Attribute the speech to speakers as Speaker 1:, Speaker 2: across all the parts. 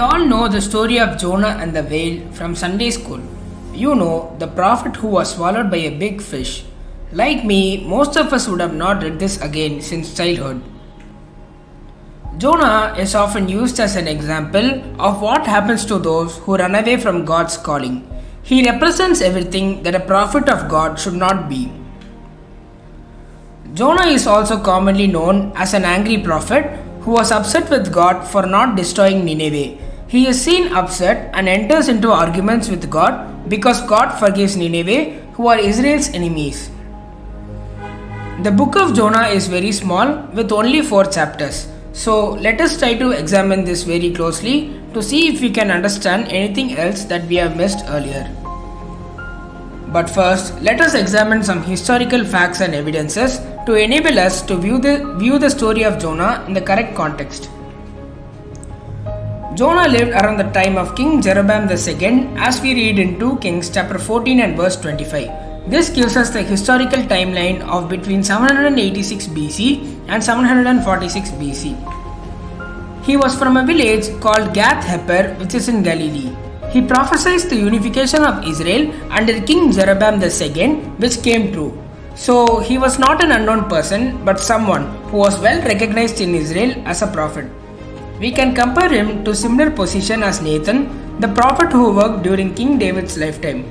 Speaker 1: all know the story of Jonah and the whale from Sunday school. You know, the prophet who was swallowed by a big fish. Like me, most of us would have not read this again since childhood. Jonah is often used as an example of what happens to those who run away from God's calling. He represents everything that a prophet of God should not be. Jonah is also commonly known as an angry prophet who was upset with God for not destroying Nineveh. He is seen upset and enters into arguments with God because God forgives Nineveh, who are Israel's enemies. The book of Jonah is very small with only 4 chapters. So let us try to examine this very closely to see if we can understand anything else that we have missed earlier. But first, let us examine some historical facts and evidences to enable us to view the story of Jonah in the correct context. Jonah lived around the time of King Jeroboam II, as we read in 2 Kings chapter 14 and verse 25. This gives us the historical timeline of between 786 BC and 746 BC. He was from a village called Gath Hepher, which is in Galilee. He prophesied the unification of Israel under King Jeroboam II, which came true. So he was not an unknown person, but someone who was well recognized in Israel as a prophet. We can compare him to similar position as Nathan, the prophet who worked during King David's lifetime.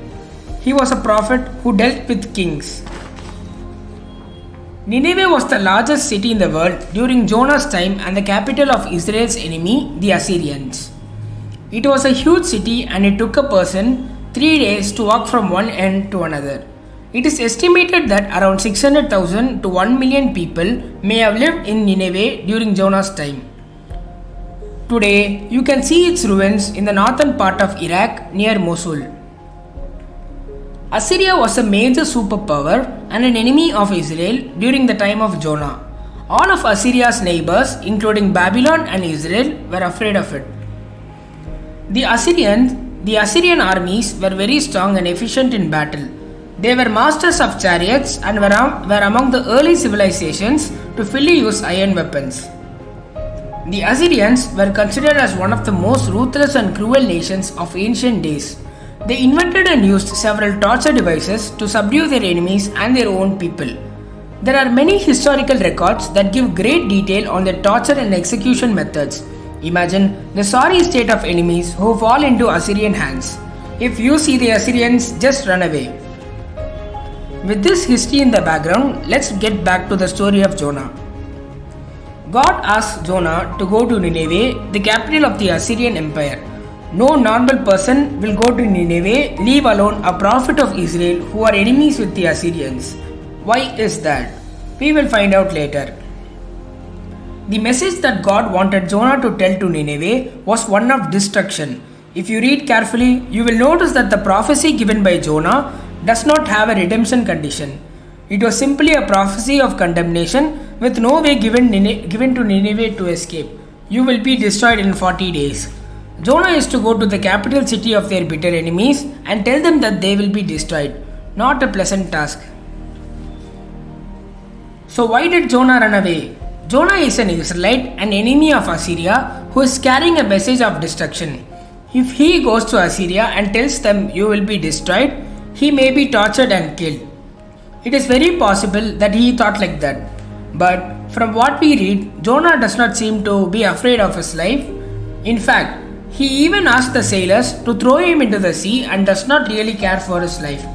Speaker 1: He was a prophet who dealt with kings. Nineveh was the largest city in the world during Jonah's time and the capital of Israel's enemy, the Assyrians. It was a huge city and it took a person 3 days to walk from one end to another. It is estimated that around 600,000 to 1 million people may have lived in Nineveh during Jonah's time. Today, you can see its ruins in the northern part of Iraq near Mosul. Assyria was a major superpower and an enemy of Israel during the time of Jonah. All of Assyria's neighbors, including Babylon and Israel, were afraid of it. The Assyrian armies were very strong and efficient in battle. They were masters of chariots and were among the early civilizations to fully use iron weapons. The Assyrians were considered as one of the most ruthless and cruel nations of ancient days. They invented and used several torture devices to subdue their enemies and their own people. There are many historical records that give great detail on their torture and execution methods. Imagine the sorry state of enemies who fall into Assyrian hands. If you see the Assyrians, just run away. With this history in the background, let's get back to the story of Jonah. God asked Jonah to go to Nineveh, the capital of the Assyrian Empire. No normal person will go to Nineveh, leave alone a prophet of Israel who are enemies with the Assyrians. Why is that? We will find out later. The message that God wanted Jonah to tell to Nineveh was one of destruction. If you read carefully, you will notice that the prophecy given by Jonah does not have a redemption condition. It was simply a prophecy of condemnation with no way given to Nineveh to escape. You will be destroyed in 40 days. Jonah is to go to the capital city of their bitter enemies and tell them that they will be destroyed. Not a pleasant task. So why did Jonah run away? Jonah is an Israelite, an enemy of Assyria, who is carrying a message of destruction. If he goes to Assyria and tells them you will be destroyed, he may be tortured and killed. It is very possible that he thought like that. But from what we read, Jonah does not seem to be afraid of his life. In fact, he even asked the sailors to throw him into the sea and does not really care for his life.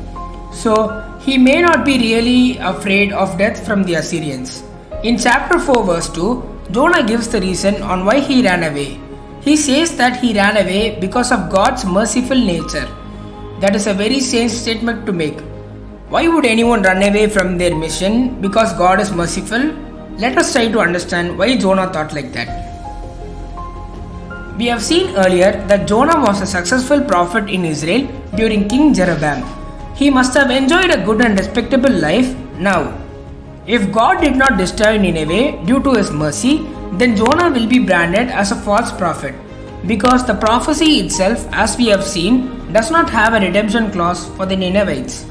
Speaker 1: So, he may not be really afraid of death from the Assyrians. In chapter 4 verse 2, Jonah gives the reason on why he ran away. He says that he ran away because of God's merciful nature. That is a very strange statement to make. Why would anyone run away from their mission because God is merciful? Let us try to understand why Jonah thought like that. We have seen earlier that Jonah was a successful prophet in Israel during King Jeroboam. He must have enjoyed a good and respectable life now. If God did not destroy Nineveh due to his mercy, then Jonah will be branded as a false prophet, because the prophecy itself, as we have seen, does not have a redemption clause for the Ninevites.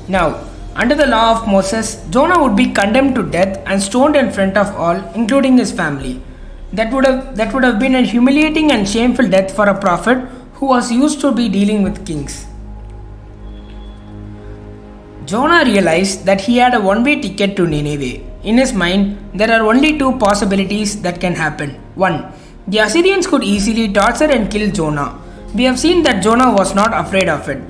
Speaker 1: Now, under the law of Moses, Jonah would be condemned to death and stoned in front of all, including his family. That would have been a humiliating and shameful death for a prophet who was used to be dealing with kings. Jonah realized that he had a one-way ticket to Nineveh. In his mind, there are only two possibilities that can happen. 1. The Assyrians could easily torture and kill Jonah. We have seen that Jonah was not afraid of it.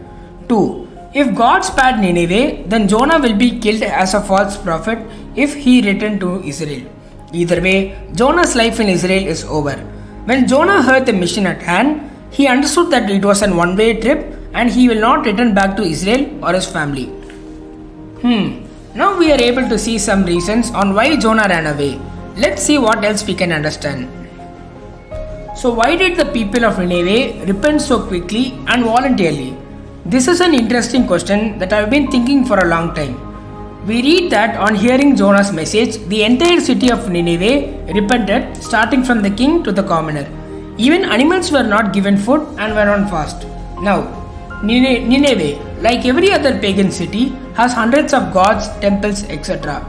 Speaker 1: 2. If God spared Nineveh, then Jonah will be killed as a false prophet if he returned to Israel. Either way, Jonah's life in Israel is over. When Jonah heard the mission at hand, he understood that it was a one-way trip and he will not return back to Israel or his family. Now we are able to see some reasons on why Jonah ran away. Let's see what else we can understand. So why did the people of Nineveh repent so quickly and voluntarily? This is an interesting question that I have been thinking for a long time. We read that on hearing Jonah's message, the entire city of Nineveh repented, starting from the king to the commoner. Even animals were not given food and were on fast. Now, Nineveh, like every other pagan city, has hundreds of gods, temples, etc.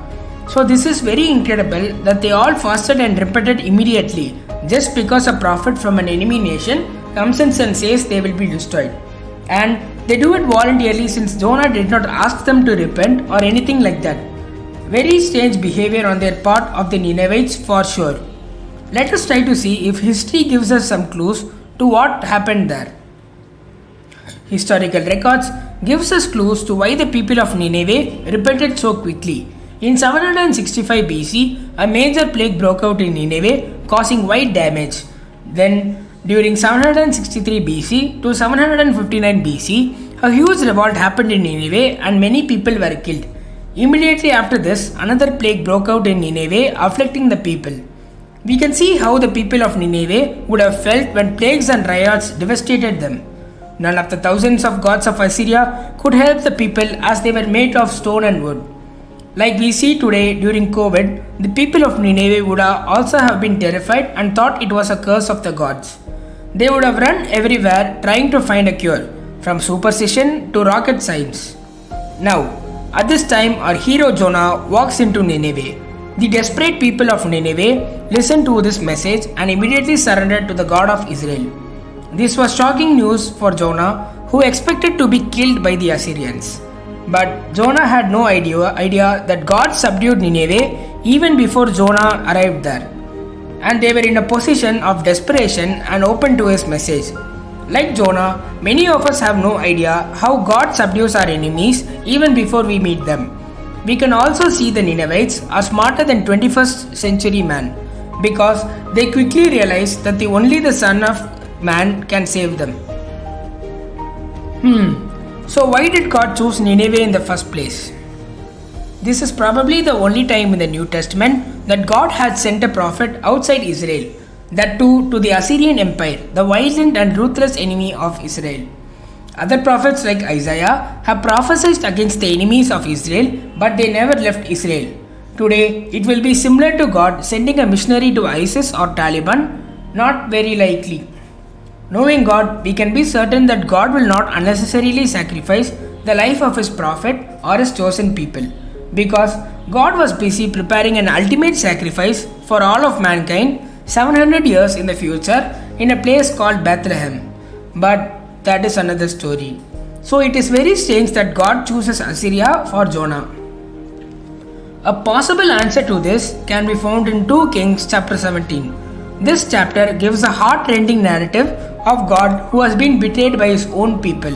Speaker 1: So this is very incredible that they all fasted and repented immediately just because a prophet from an enemy nation comes in and says they will be destroyed. And they do it voluntarily since Jonah did not ask them to repent or anything like that. Very strange behavior on their part of the Ninevites for sure. Let us try to see if history gives us some clues to what happened there. Historical records gives us clues to why the people of Nineveh repented so quickly. In 765 BC, a major plague broke out in Nineveh, causing wide damage. Then, during 763 BC to 759 BC, a huge revolt happened in Nineveh and many people were killed. Immediately after this, another plague broke out in Nineveh, afflicting the people. We can see how the people of Nineveh would have felt when plagues and riots devastated them. None of the thousands of gods of Assyria could help the people as they were made of stone and wood. Like we see today during COVID, the people of Nineveh would also have been terrified and thought it was a curse of the gods. They would have run everywhere trying to find a cure, from superstition to rocket science. Now, at this time, our hero Jonah walks into Nineveh. The desperate people of Nineveh listened to this message and immediately surrendered to the God of Israel. This was shocking news for Jonah, who expected to be killed by the Assyrians. But Jonah had no idea that God subdued Nineveh even before Jonah arrived there. And they were in a position of desperation and open to his message. Like Jonah, many of us have no idea how God subdues our enemies even before we meet them. We can also see the Ninevites are smarter than 21st century man because they quickly realized that only the Son of Man can save them. So why did God choose Nineveh in the first place? This is probably the only time in the New Testament that God had sent a prophet outside Israel, that too to the Assyrian Empire, the violent and ruthless enemy of Israel. Other prophets like Isaiah have prophesied against the enemies of Israel, but they never left Israel. Today, it will be similar to God sending a missionary to ISIS or Taliban? Not very likely. Knowing God, we can be certain that God will not unnecessarily sacrifice the life of His prophet or His chosen people, because God was busy preparing an ultimate sacrifice for all of mankind 700 years in the future in a place called Bethlehem. But that is another story. So it is very strange that God chooses Assyria for Jonah. A possible answer to this can be found in 2 Kings chapter 17. This chapter gives a heart-rending narrative of God who has been betrayed by his own people.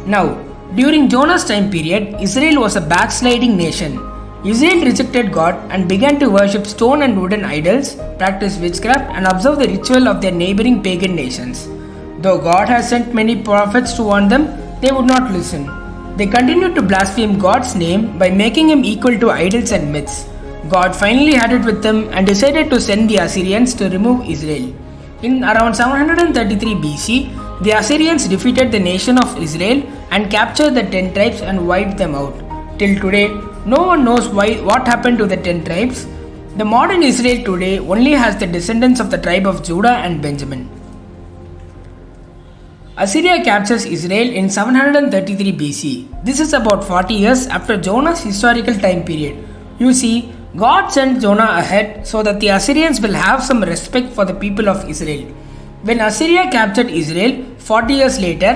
Speaker 1: Now, during Jonah's time period, Israel was a backsliding nation. Israel rejected God and began to worship stone and wooden idols, practice witchcraft, and observe the ritual of their neighboring pagan nations. Though God has sent many prophets to warn them, they would not listen. They continued to blaspheme God's name by making Him equal to idols and myths. God finally had it with them and decided to send the Assyrians to remove Israel. In around 733 BC, the Assyrians defeated the nation of Israel and captured the 10 tribes and wiped them out. Till today, no one knows what happened to the 10 tribes. The modern Israel today only has the descendants of the tribe of Judah and Benjamin. Assyria captures Israel in 733 BC. This is about 40 years after Jonah's historical time period. You see, God sent Jonah ahead so that the Assyrians will have some respect for the people of Israel. When Assyria captured Israel 40 years later,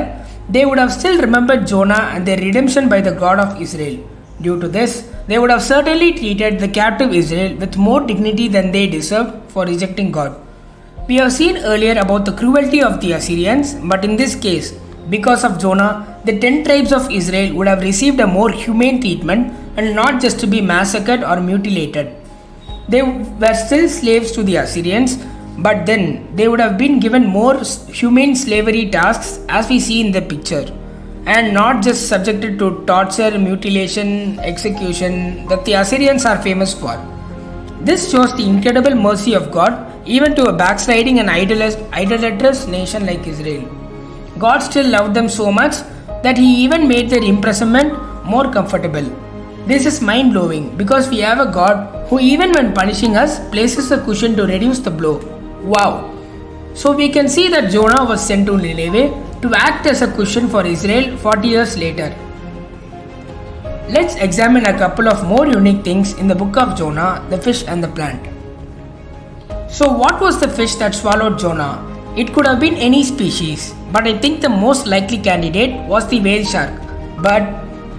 Speaker 1: they would have still remembered Jonah and their redemption by the God of Israel. Due to this, they would have certainly treated the captive Israel with more dignity than they deserved for rejecting God. We have seen earlier about the cruelty of the Assyrians, but in this case, because of Jonah, the 10 tribes of Israel would have received a more humane treatment and not just to be massacred or mutilated. They were still slaves to the Assyrians, but then they would have been given more humane slavery tasks as we see in the picture, and not just subjected to torture, mutilation, execution that the Assyrians are famous for. This shows the incredible mercy of God even to a backsliding and idolatrous nation like Israel. God still loved them so much that He even made their imprisonment more comfortable. This is mind-blowing because we have a God who even when punishing us places a cushion to reduce the blow. Wow! So we can see that Jonah was sent to Nineveh to act as a cushion for Israel 40 years later. Let's examine a couple of more unique things in the book of Jonah, the fish and the plant. So what was the fish that swallowed Jonah? It could have been any species, but I think the most likely candidate was the whale shark. But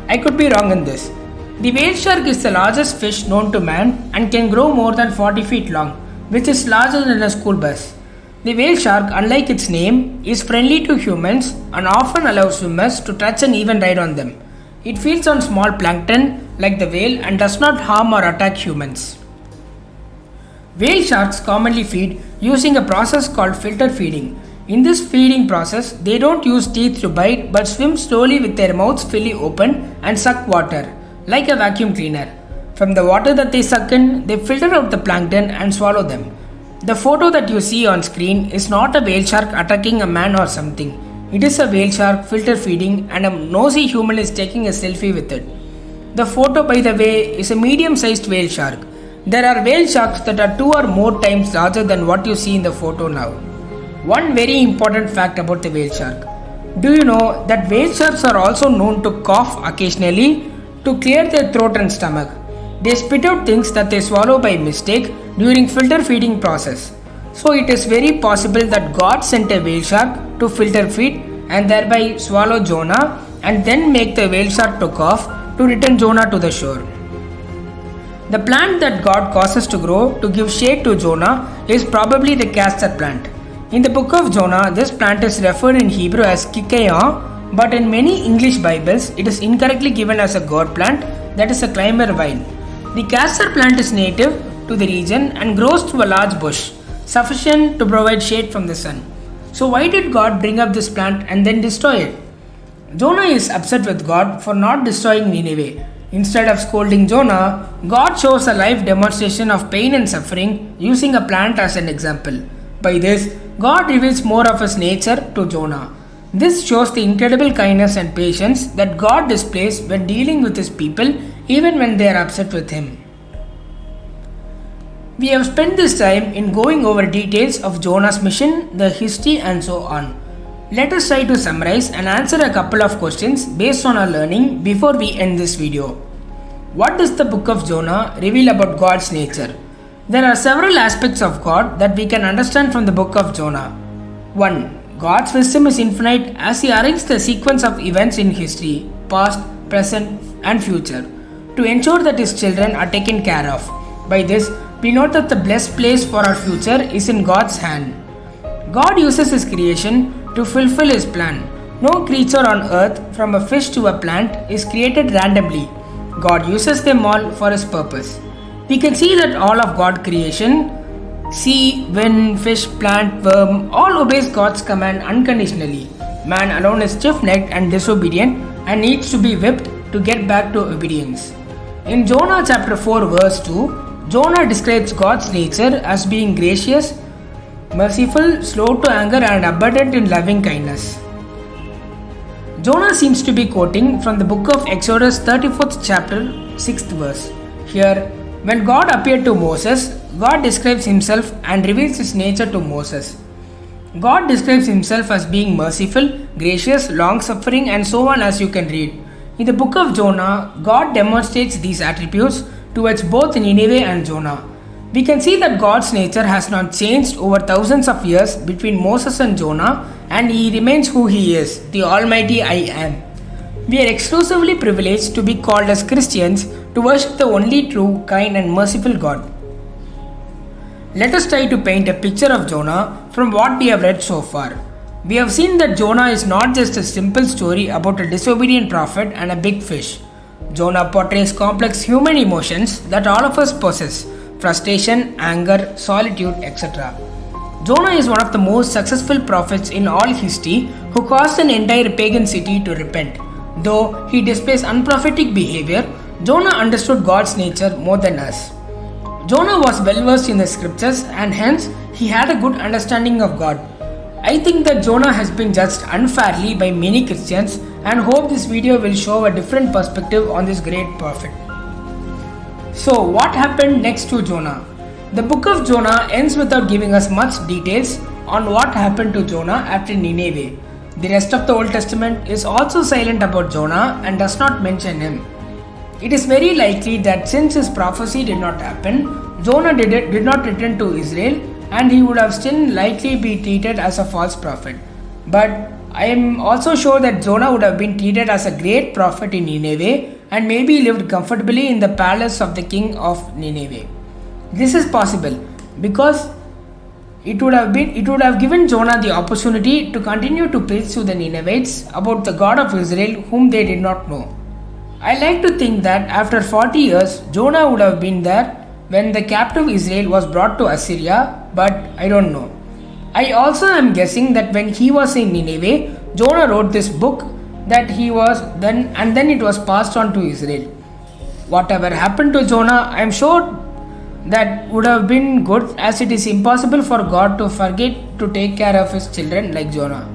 Speaker 1: I could be wrong in this. The whale shark is the largest fish known to man and can grow more than 40 feet long, which is larger than a school bus. The whale shark, unlike its name, is friendly to humans and often allows swimmers to touch and even ride on them. It feeds on small plankton like the whale and does not harm or attack humans. Whale sharks commonly feed using a process called filter feeding. In this feeding process, they don't use teeth to bite but swim slowly with their mouths fully open and suck water, like a vacuum cleaner. From the water that they suck in, they filter out the plankton and swallow them. The photo that you see on screen is not a whale shark attacking a man or something. It is a whale shark filter feeding and a nosy human is taking a selfie with it. The photo, by the way, is a medium-sized whale shark. There are whale sharks that are 2 or more times larger than what you see in the photo now. One very important fact about the whale shark. Do you know that whale sharks are also known to cough occasionally to clear their throat and stomach? They spit out things that they swallow by mistake during filter feeding process. So it is very possible that God sent a whale shark to filter feed and thereby swallow Jonah and then make the whale shark to cough to return Jonah to the shore. The plant that God causes to grow to give shade to Jonah is probably the castor plant. In the book of Jonah, this plant is referred in Hebrew as kikeah, but in many English Bibles, it is incorrectly given as a gourd plant, that is a climber vine. The castor plant is native to the region and grows to a large bush, sufficient to provide shade from the sun. So why did God bring up this plant and then destroy it? Jonah is upset with God for not destroying Nineveh. Instead of scolding Jonah, God shows a live demonstration of pain and suffering using a plant as an example. By this, God reveals more of His nature to Jonah. This shows the incredible kindness and patience that God displays when dealing with His people, even when they are upset with Him. We have spent this time in going over details of Jonah's mission, the history, and so on. Let us try to summarize and answer a couple of questions based on our learning before we end this video. What does the book of Jonah reveal about God's nature? There are several aspects of God that we can understand from the book of Jonah. 1. God's wisdom is infinite as He arranged the sequence of events in history, past, present, and future, to ensure that His children are taken care of. By this, we note that the blessed place for our future is in God's hand. God uses His creation to fulfill His plan. No creature on earth, from a fish to a plant, is created randomly. God uses them all for His purpose. We can see that all of God's creation, sea, wind, fish, plant, worm, all obeys God's command unconditionally. Man alone is stiff-necked and disobedient and needs to be whipped to get back to obedience. In Jonah chapter 4 verse 2, Jonah describes God's nature as being gracious, merciful, slow to anger, and abundant in loving kindness. Jonah seems to be quoting from the book of Exodus 34th chapter 6th verse. Here, when God appeared to Moses, God describes Himself and reveals His nature to Moses. God describes Himself as being merciful, gracious, long-suffering, and so on, as you can read. In the book of Jonah, God demonstrates these attributes towards both Nineveh and Jonah. We can see that God's nature has not changed over thousands of years between Moses and Jonah, and he remains who he is, the Almighty I Am. We are exclusively privileged to be called as Christians to worship the only true, kind, and merciful God. Let us try to paint a picture of Jonah from what we have read so far. We have seen that Jonah is not just a simple story about a disobedient prophet and a big fish. Jonah portrays complex human emotions that all of us possess: frustration, anger, solitude, etc. Jonah is one of the most successful prophets in all history who caused an entire pagan city to repent. Though he displays unprophetic behavior, Jonah understood God's nature more than us. Jonah was well versed in the scriptures and hence he had a good understanding of God. I think that Jonah has been judged unfairly by many Christians and hope this video will show a different perspective on this great prophet. So, what happened next to Jonah? The book of Jonah ends without giving us much details on what happened to Jonah after Nineveh. The rest of the Old Testament is also silent about Jonah and does not mention him. It is very likely that since his prophecy did not happen, Jonah did not return to Israel and he would have still likely be treated as a false prophet. But I am also sure that Jonah would have been treated as a great prophet in Nineveh and maybe lived comfortably in the palace of the king of Nineveh. This is possible because it would have given Jonah the opportunity to continue to preach to the Ninevites about the God of Israel whom they did not know. I like to think that after 40 years, Jonah would have been there when the captive Israel was brought to Assyria, but I don't know. I also am guessing that when he was in Nineveh, Jonah wrote this book that he was then and then it was passed on to Israel. Whatever happened to Jonah, I am sure that would have been good, as it is impossible for God to forget to take care of his children like Jonah.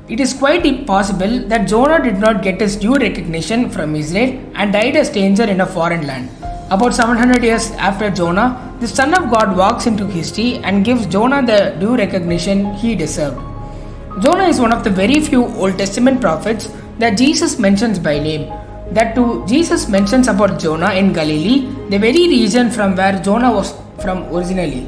Speaker 1: It is quite possible that Jonah did not get his due recognition from Israel and died a stranger in a foreign land. About 700 years after Jonah, the Son of God walks into history and gives Jonah the due recognition he deserved. Jonah is one of the very few Old Testament prophets that Jesus mentions by name. That too, Jesus mentions about Jonah in Galilee, the very region from where Jonah was from originally.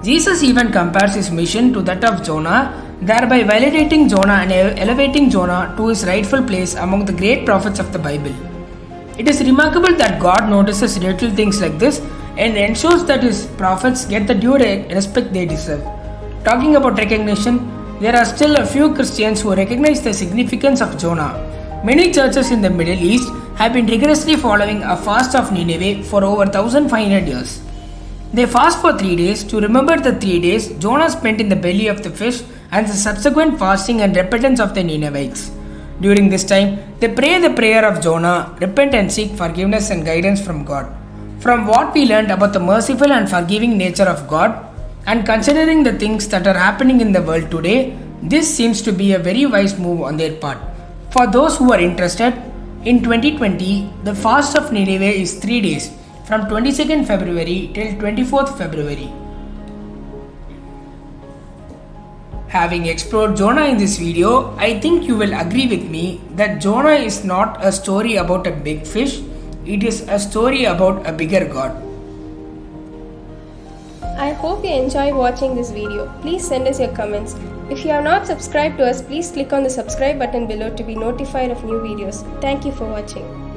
Speaker 1: Jesus even compares his mission to that of Jonah, thereby validating Jonah and elevating Jonah to his rightful place among the great prophets of the Bible. It is remarkable that God notices little things like this and ensures that his prophets get the due respect they deserve. Talking about recognition, there are still a few Christians who recognize the significance of Jonah. Many churches in the Middle East have been rigorously following a fast of Nineveh for over 1500 years. They fast for 3 days to remember the 3 days Jonah spent in the belly of the fish and the subsequent fasting and repentance of the Ninevites. During this time, they pray the prayer of Jonah, repent and seek forgiveness and guidance from God. From what we learned about the merciful and forgiving nature of God, and considering the things that are happening in the world today, this seems to be a very wise move on their part. For those who are interested, in 2020, the fast of Nineveh is 3 days, from 22nd February till 24th February. Having explored Jonah in this video, I think you will agree with me that Jonah is not a story about a big fish, it is a story about a bigger God.
Speaker 2: I hope you enjoy watching this video. Please send us your comments. If you have not subscribed to us, please click on the subscribe button below to be notified of new videos. Thank you for watching.